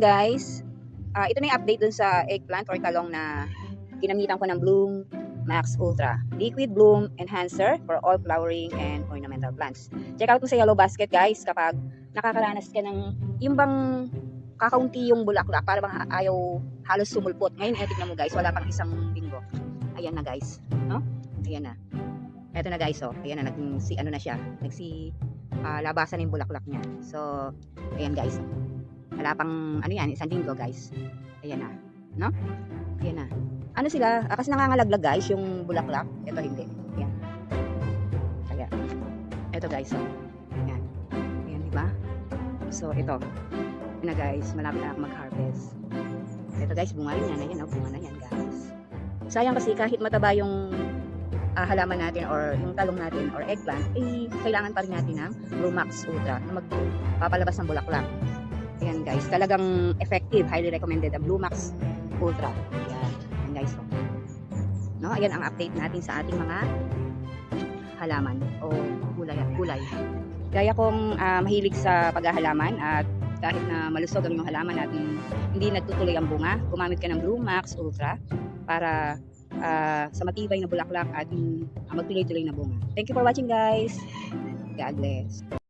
guys. Ito na yung update dun sa eggplant or talong na ginamitan ko ng Bloom Max Ultra Liquid Bloom Enhancer for all flowering and ornamental plants. Check out mo sa Yellow Basket guys kapag nakakaranas ka ng yung bang kakaunti yung bulaklak para bang ayaw halos sumulpot. Ngayon tignan mo guys, wala pang isang linggo. Ayan na guys, no? Ayan na. Eto na guys, oh. Ayan na, ano na siya. Labasan yung bulaklak niya. So, ayan guys. Wala pang, ano yan, isang linggo guys. Ayan na. No? Ayan na. Ano sila? Kasi nangangalaglag guys, yung bulaklak. Ito hindi. Ayan. Ayan. Ito guys, oh. Ayan. Ayan, diba? So, ito. Ayan na guys, malapit na ako mag-harvest. Ito guys, bunga rin yan. Ayan, oh. Bunga na yan guys. Sayang kasi kahit mataba yung halaman natin or yung talong natin or eggplant, kailangan pa rin natin ng Bloom Max Ultra na magpapalabas ng bulaklak. Ayan guys, talagang effective, highly recommended ang Bloom Max Ultra. Ayan guys. No, ayan ang update natin sa ating mga halaman o gulay. Gaya kong mahilig sa paghahalaman at kahit na malusog ang yung halaman natin, hindi nagtutuloy ang bunga, gumamit ka ng Bloom Max Ultra para sa matibay na bulaklak at magtuloy-tuloy na bunga. Thank you for watching guys. God bless.